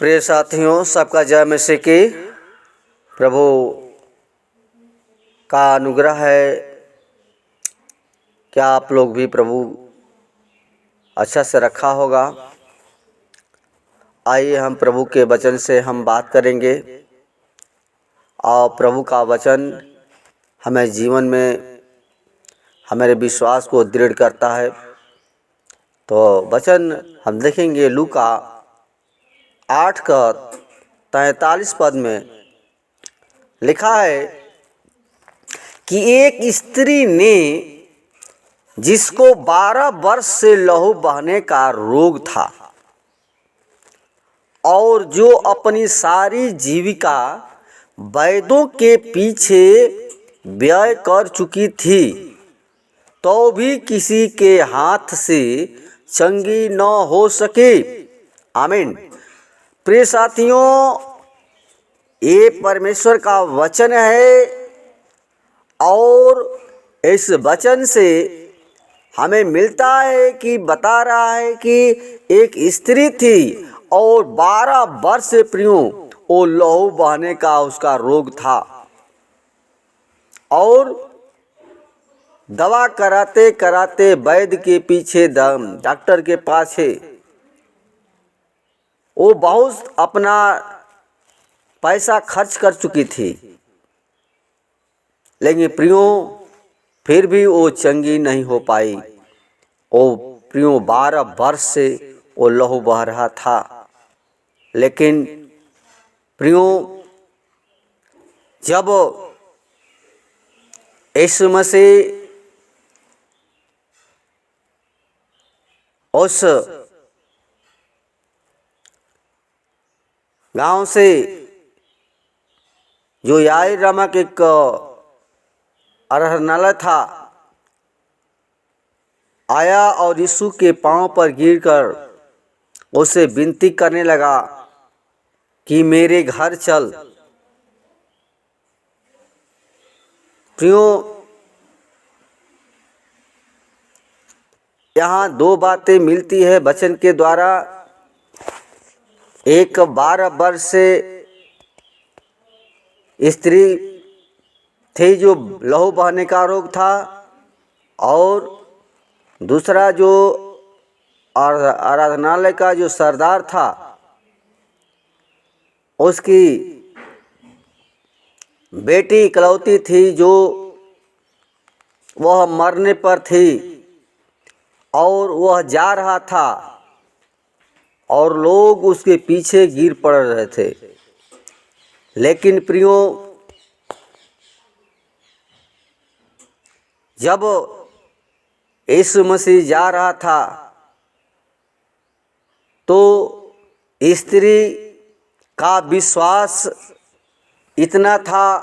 प्रिय साथियों, सबका जय मसीह की। प्रभु का अनुग्रह है। क्या आप लोग भी प्रभु अच्छा से रखा होगा। आइए हम प्रभु के वचन से हम बात करेंगे और प्रभु का वचन हमें जीवन में हमारे विश्वास को दृढ़ करता है। तो वचन हम देखेंगे लूका 8:43 में लिखा है कि एक स्त्री ने जिसको 12 वर्ष से लहू बहने का रोग था और जो अपनी सारी जीविका वैद्यों के पीछे व्यय कर चुकी थी, तो भी किसी के हाथ से चंगी न हो सके। आमीन। प्रिय साथियों, ये परमेश्वर का वचन है और इस वचन से हमें मिलता है कि बता रहा है कि एक स्त्री थी और 12 वर्ष से प्रियों वो लहू बहने का उसका रोग था और दवा कराते कराते वैद्य के पीछे डॉक्टर के पास है वो बहुत अपना पैसा खर्च कर चुकी थी, लेकिन प्रियों फिर भी वो चंगी नहीं हो पाई। वो प्रियों 12 वर्ष से वो लहू बह रहा था। लेकिन प्रियों जब यीशु मसीह उस गांव से जो याई रमक एक अरहनालय था आया और यीशु के पांव पर गिरकर उसे विनती करने लगा कि मेरे घर चल। प्रियों यहाँ दो बातें मिलती है वचन के द्वारा। एक 12 वर्ष से स्त्री थी जो लहू बहने का रोग था और दूसरा जो आराधनालय का जो सरदार था उसकी बेटी इकलौती थी जो वह मरने पर थी और वह जा रहा था और लोग उसके पीछे गिर पड़ रहे थे। लेकिन प्रियों जब यीशु मसीह जा रहा था तो स्त्री का विश्वास इतना था,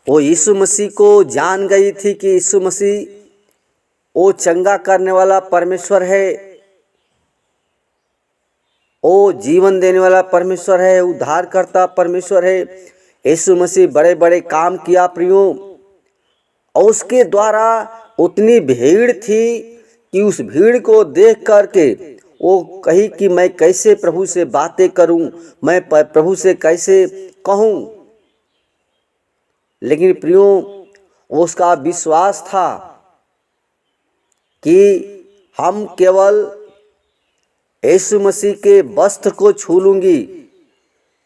वो यीशु मसीह को जान गई थी कि यीशु मसीह वो चंगा करने वाला परमेश्वर है, वो जीवन देने वाला परमेश्वर है, उद्धार करता परमेश्वर है। यीशु मसीह बड़े बड़े काम किया प्रियों और उसके द्वारा उतनी भीड़ थी कि उस भीड़ को देख करके वो कही कि मैं कैसे प्रभु से बातें करूं, मैं प्रभु से कैसे कहूं। लेकिन प्रियों उसका विश्वास था कि हम केवल यीशु मसीह के वस्त्र को छू लूंगी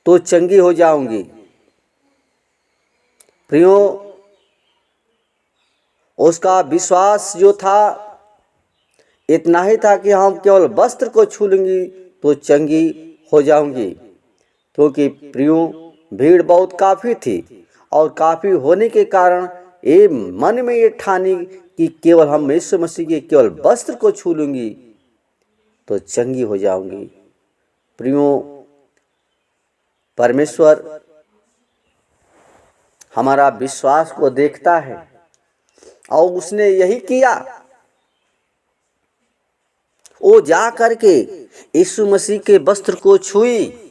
तो चंगी हो जाऊंगी। प्रियों उसका विश्वास जो था इतना ही था कि हम केवल वस्त्र को छू लूंगी तो चंगी हो जाऊंगी, क्योंकि प्रियों भीड़ बहुत काफ़ी थी और काफ़ी होने के कारण ये मन में ये ठानी कि केवल हम यीशु मसीह के केवल वस्त्र को छू लूंगी तो चंगी हो जाऊंगी। प्रियों परमेश्वर हमारा विश्वास को देखता है और उसने यही किया। वो जा करके यीशु मसीह के वस्त्र को छुई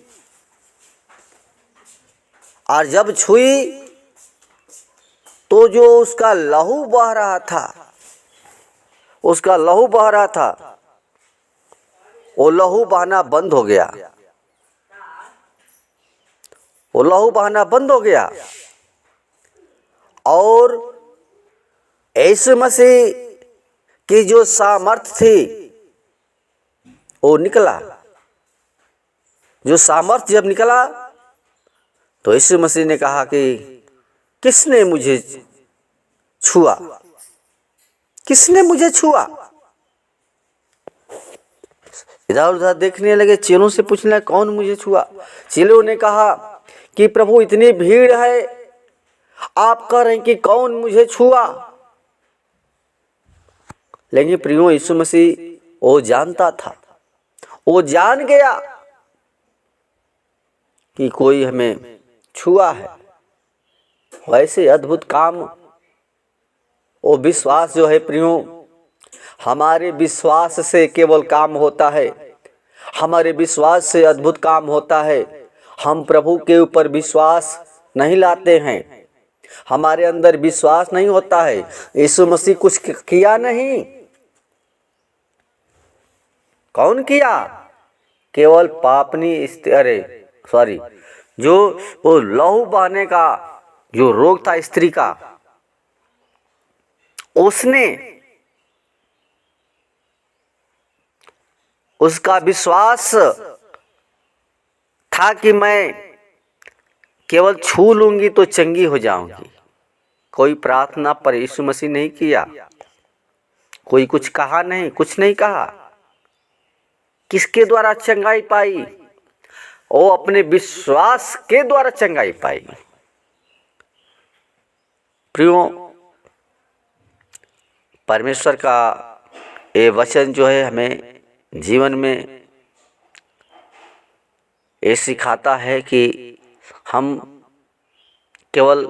और जब छुई तो जो उसका लहू बह रहा था वो लहू बहना बंद हो गया। वो लहू बहाना बंद हो गया और यीशु मसीह की जो सामर्थ थी वो निकला। जो सामर्थ जब निकला तो यीशु मसीह ने कहा कि किसने मुझे छुआ, किसने मुझे छुआ। इधर उधर देखने लगे, चेलों से पूछने लगे कौन मुझे छुआ। चेलों ने कहा कि प्रभु इतनी भीड़ है, आप कह रहे हैं कि कौन मुझे छुआ। लेकिन प्रियो यीशु मसीह वो जानता था, वो जान गया कि कोई हमें छुआ है। वैसे अद्भुत काम वो विश्वास जो है प्रियो, हमारे विश्वास से केवल काम होता है, हमारे विश्वास से अद्भुत काम होता है। हम प्रभु के ऊपर विश्वास नहीं लाते हैं, हमारे अंदर विश्वास नहीं होता है। यीशु मसीह कुछ किया नहीं, कौन किया? केवल जो वो लहू बहने का जो रोग था स्त्री का, उसने उसका विश्वास था कि मैं केवल छू लूंगी तो चंगी हो जाऊंगी। कोई प्रार्थना पर यीशु मसीह नहीं किया, कोई कुछ कहा नहीं, कुछ नहीं कहा। किसके द्वारा चंगाई पाई? वो अपने विश्वास के द्वारा चंगाई पाई। प्रियो, परमेश्वर का ये वचन जो है हमें जीवन में ये सिखाता है कि हम केवल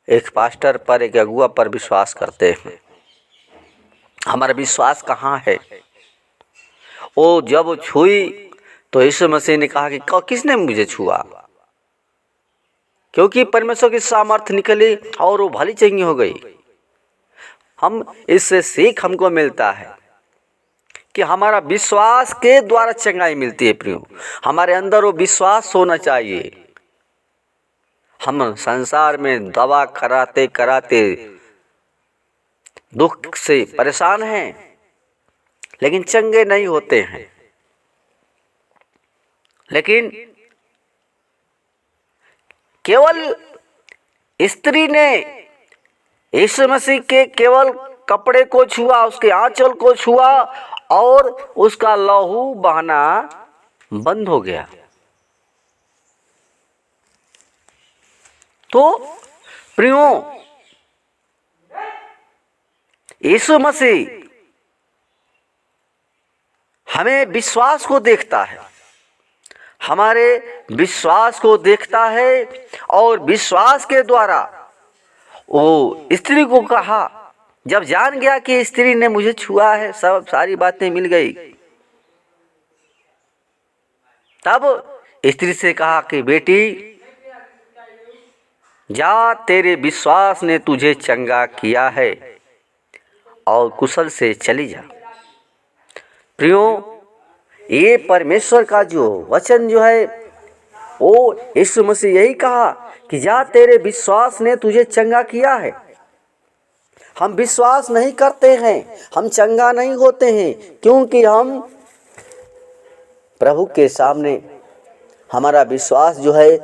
एक पास्टर पर, एक अगुआ पर विश्वास करते हैं। हमारा विश्वास कहाँ है? वो जब छुई तो यीशु मसीह ने कहा कि किसने मुझे छुआ, क्योंकि परमेश्वर की सामर्थ निकली और वो भली चंगी हो गई। हम इससे सीख हमको मिलता है कि हमारा विश्वास के द्वारा चंगाई मिलती है। प्रियो, हमारे अंदर वो विश्वास होना चाहिए। हम संसार में दवा कराते कराते दुख से परेशान हैं, लेकिन चंगे नहीं होते हैं। लेकिन केवल स्त्री ने यीशु मसीह के केवल कपड़े को छुआ, उसके आंचल को छुआ और उसका लहू बहना बंद हो गया। तो प्रियो, यीशु मसीह हमें विश्वास को देखता है, हमारे विश्वास को देखता है और विश्वास के द्वारा वो स्त्री को कहा, जब जान गया कि स्त्री ने मुझे छुआ है, सब सारी बातें मिल गई, तब स्त्री से कहा कि बेटी जा, तेरे विश्वास ने तुझे चंगा किया है और कुशल से चली जा। प्रियो, ये परमेश्वर का जो वचन जो है वो यीशु मसीह यही कहा कि जा, तेरे विश्वास ने तुझे चंगा किया है। हम विश्वास नहीं करते हैं, हम चंगा नहीं होते हैं, क्योंकि हम प्रभु के सामने हमारा विश्वास जो है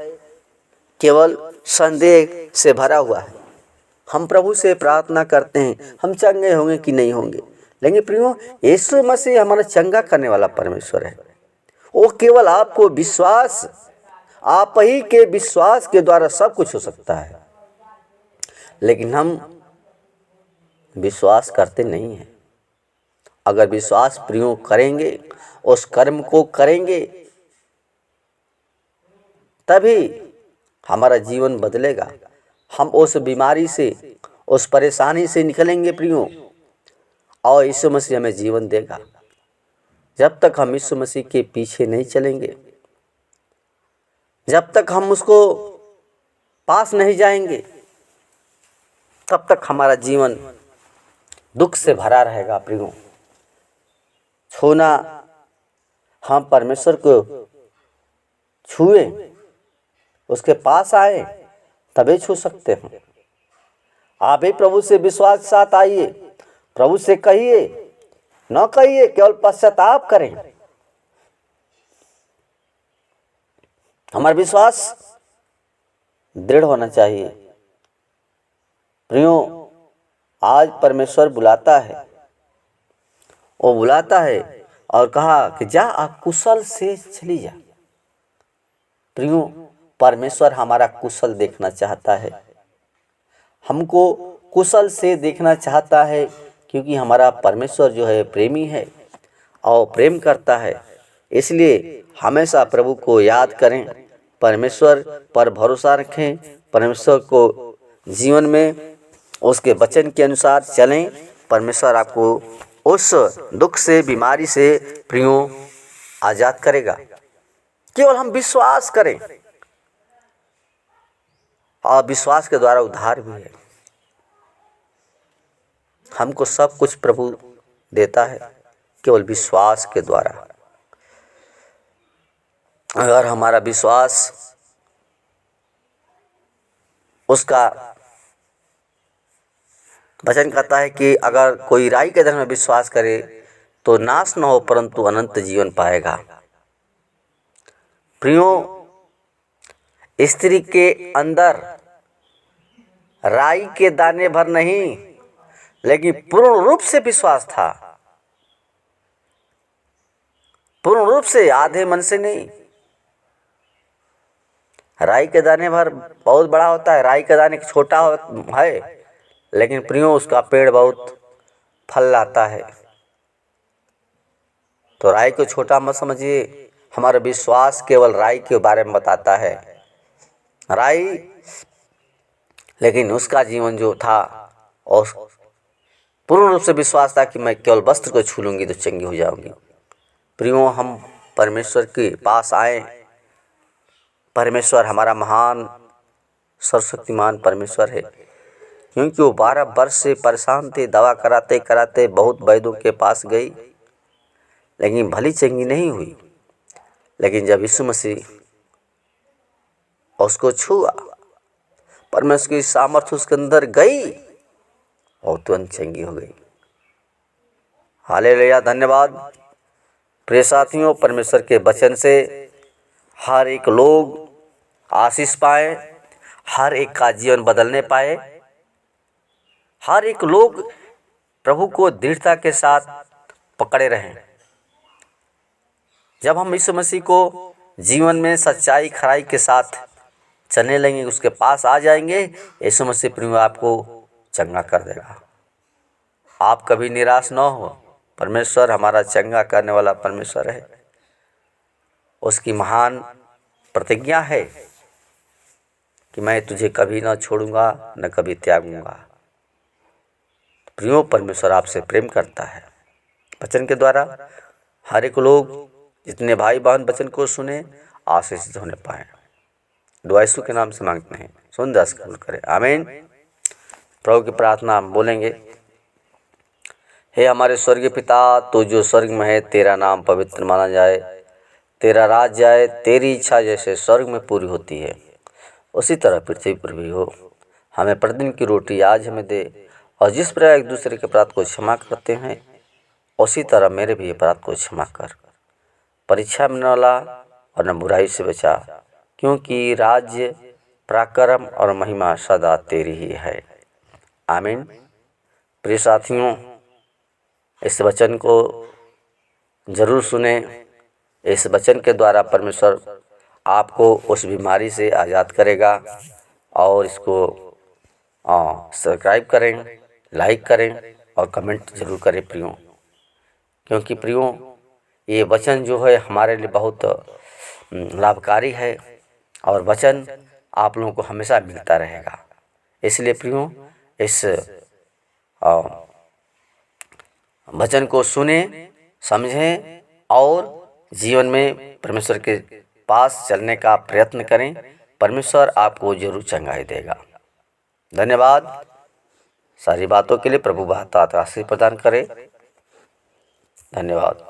केवल संदेह से भरा हुआ है। हम प्रभु से प्रार्थना करते हैं हम चंगे होंगे कि नहीं होंगे, लेकिन प्रियो, यीशु मसीह हमारा चंगा करने वाला परमेश्वर है। वो केवल आपको विश्वास, आप ही के विश्वास के द्वारा सब कुछ हो सकता है, लेकिन हम विश्वास करते नहीं हैं। अगर विश्वास प्रियो करेंगे, उस कर्म को करेंगे, तभी हमारा जीवन बदलेगा। हम उस बीमारी से, उस परेशानी से निकलेंगे प्रियो, और यीशु मसीह हमें जीवन देगा। जब तक हम यीशु मसीह के पीछे नहीं चलेंगे, जब तक हम उसको पास नहीं जाएंगे, तब तक हमारा जीवन दुख से भरा रहेगा। प्रियो, छूना, हम परमेश्वर को छुए, उसके पास आए तभी छू सकते हैं। आप भी प्रभु से विश्वास के साथ आइए, प्रभु से कहिए, न कहिए केवल पश्चाताप करें। हमारा विश्वास दृढ़ होना चाहिए। प्रियो, आज परमेश्वर बुलाता है, वो बुलाता है और कहा कि जा आप कुशल से चली जा। प्रियो, परमेश्वर हमारा कुशल देखना चाहता है, हमको कुशल से देखना चाहता है, क्योंकि हमारा परमेश्वर जो है प्रेमी है और प्रेम करता है। इसलिए हमेशा प्रभु को याद करें, परमेश्वर पर भरोसा रखें, परमेश्वर को जीवन में उसके वचन के अनुसार चलें। परमेश्वर आपको उस दुख से, बीमारी से प्रियो आज़ाद करेगा। केवल हम विश्वास करें, और विश्वास के द्वारा उद्धार भी है। हमको सब कुछ प्रभु देता है केवल विश्वास के द्वारा। अगर हमारा विश्वास उसका वचन कहता है कि अगर कोई राई के धर्म में विश्वास करे तो नाश न हो परंतु अनंत जीवन पाएगा। प्रियो, स्त्री के अंदर राई के दाने भर नहीं, लेकिन पूर्ण रूप से विश्वास था, पूर्ण रूप से, आधे मन से नहीं। राई के दाने भर बहुत बड़ा होता है, राई का दाने छोटा है, लेकिन प्रियो उसका पेड़ बहुत फल लाता है। तो राई को छोटा मत समझिए। हमारा विश्वास केवल राई के बारे में बताता है। राई, लेकिन उसका जीवन जो था और पूर्ण रूप से विश्वास था कि मैं केवल वस्त्र को छू लूँगी तो चंगी हो जाऊंगी। प्रियो, हम परमेश्वर के पास आए। परमेश्वर हमारा महान सर्वशक्तिमान परमेश्वर है, क्योंकि वो 12 वर्ष से परेशान थे। दवा कराते कराते बहुत वैद्यों के पास गई, लेकिन भली चंगी नहीं हुई। लेकिन जब यीशु मसीह उसको छुआ, परमेश्वर की सामर्थ्य उसके अंदर गई और तुरंत चंगी हो गई। हालेलुया, धन्यवाद। प्रिय साथियों, परमेश्वर के वचन से हर एक लोग आशीष पाए, हर एक का जीवन बदलने पाए, हर एक लोग प्रभु को दृढ़ता के साथ पकड़े रहें। जब हम यीशु मसीह को जीवन में सच्चाई खराई के साथ चलने लगेंगे, उसके पास आ जाएंगे, यीशु मसीह प्रियो आपको चंगा कर देगा। आप कभी निराश न हो। परमेश्वर हमारा चंगा करने वाला परमेश्वर है। उसकी महान प्रतिज्ञा है कि मैं तुझे कभी न छोड़ूंगा न कभी त्यागूंगा। प्रियो, परमेश्वर आपसे प्रेम करता है। वचन के द्वारा हर एक लोग, जितने भाई बहन वचन को सुने, आशीषित होने पाए। दुआ यीशु के नाम से मांगते हैं, सुन दास कबूल करें, आमीन। प्रभु की प्रार्थना हम बोलेंगे। हे हमारे स्वर्गीय पिता, तू जो स्वर्ग में है, तेरा नाम पवित्र माना जाए, तेरा राज जाए, तेरी इच्छा जैसे स्वर्ग में पूरी होती है उसी तरह पृथ्वी पर भी हो। हमें प्रतिदिन की रोटी आज हमें दे, और जिस प्रकार एक दूसरे के अपराध को क्षमा करते हैं उसी तरह मेरे भी अपराध को क्षमा कर। परीक्षा में न ला और न बुराई से बचा, क्योंकि राज्य, पराक्रम और महिमा सदा तेरी ही है, आमीन। प्रिय साथियों, इस वचन को जरूर सुने। इस वचन के द्वारा परमेश्वर आपको उस बीमारी से आज़ाद करेगा। और इसको सब्सक्राइब करें, लाइक करें और कमेंट जरूर करें प्रियो, क्योंकि प्रियो ये वचन जो है हमारे लिए बहुत लाभकारी है और वचन आप लोगों को हमेशा मिलता रहेगा। इसलिए प्रियो, इस वचन को सुने, समझें और जीवन में परमेश्वर के पास चलने का प्रयत्न करें। परमेश्वर आपको जरूर चंगाई देगा। धन्यवाद। सारी बातों के लिए प्रभु बहुत आशीष प्रदान करे। धन्यवाद।